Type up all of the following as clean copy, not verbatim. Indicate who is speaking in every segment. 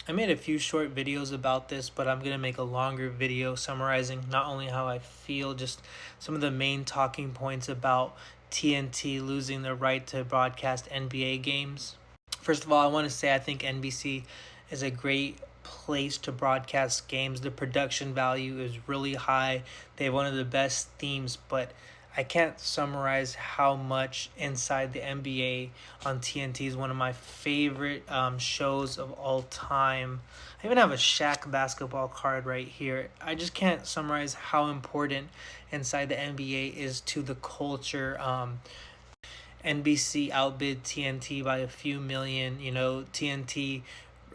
Speaker 1: I made a few short videos about this, but I'm going to make a longer video summarizing not only how I feel, just some of the main talking points about TNT losing the right to broadcast NBA games. First of all, I want to say I think NBC is a great place to broadcast games. The production value is really high. They have one of the best themes, but I can't summarize how much Inside the NBA on TNT is one of my favorite shows of all time. I even have a Shaq basketball card right here. I just can't summarize how important Inside the NBA is to the culture. NBC outbid TNT by a few million. You know, TNT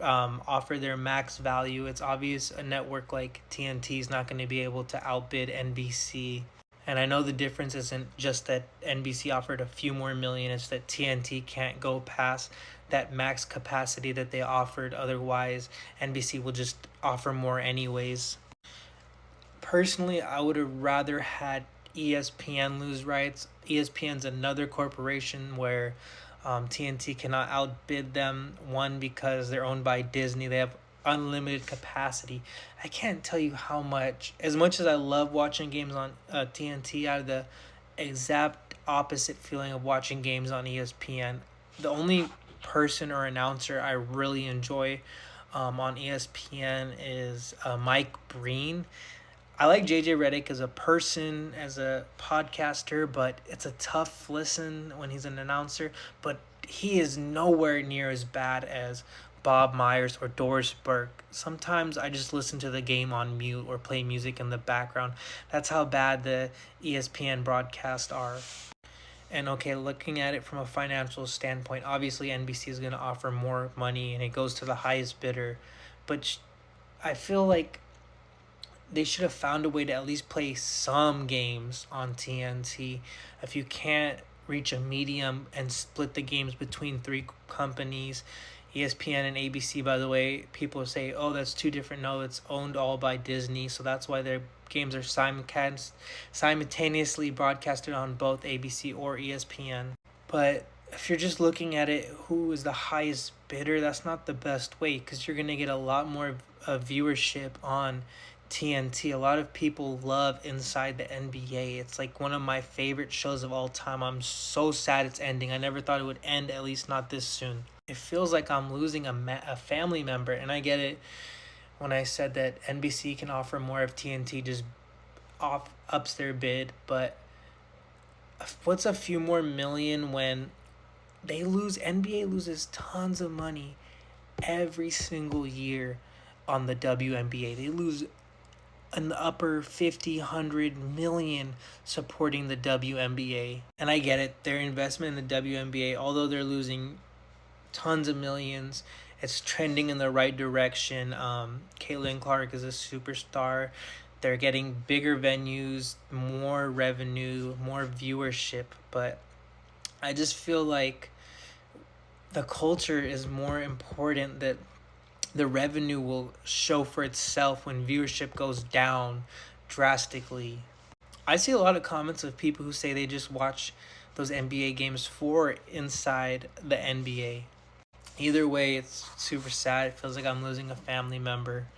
Speaker 1: offer their max value. It's obvious a network like TNT is not going to be able to outbid NBC. And I know the difference isn't just that NBC offered a few more million, it's that TNT can't go past that max capacity that they offered. Otherwise, NBC will just offer more anyways. Personally, I would have rather had ESPN lose rights. ESPN's another corporation where TNT cannot outbid them. One, because they're owned by Disney, they have unlimited capacity. I can't tell you how much as I love watching games on TNT, I have the exact opposite feeling of watching games on ESPN. The only person or announcer I really enjoy on ESPN is Mike Breen. I like JJ Redick as a person, as a podcaster, but it's a tough listen when he's an announcer. But he is nowhere near as bad as Bob Myers or Doris Burke. Sometimes I just listen to the game on mute or play music in the background. That's how bad the ESPN broadcasts are. And okay, looking at it from a financial standpoint, obviously NBC is going to offer more money and it goes to the highest bidder. But I feel like they should have found a way to at least play some games on TNT. If you can't reach a medium and split the games between three companies, ESPN and ABC, by the way, people say, oh, that's two different. No, it's owned all by Disney, so that's why their games are simultaneously broadcasted on both ABC or ESPN. But if you're just looking at it, who is the highest bidder, that's not the best way because you're going to get a lot more viewership on TNT. A lot of people love Inside the NBA. It's like one of my favorite shows of all time. I'm so sad it's ending. I never thought it would end, at least not this soon. It feels like I'm losing a family member, and I get it when I said that NBC can offer more if TNT just ups their bid, but what's a few more million when NBA loses tons of money every single year on the WNBA. They lose in the upper 50, 100 million supporting the WNBA. And I get it, their investment in the WNBA, although they're losing tons of millions, it's trending in the right direction. Caitlin Clark is a superstar. They're getting bigger venues, more revenue, more viewership. But I just feel like the culture is more important, that the revenue will show for itself when viewership goes down drastically. I see a lot of comments of people who say they just watch those NBA games for Inside the NBA. Either way, it's super sad. It feels like I'm losing a family member.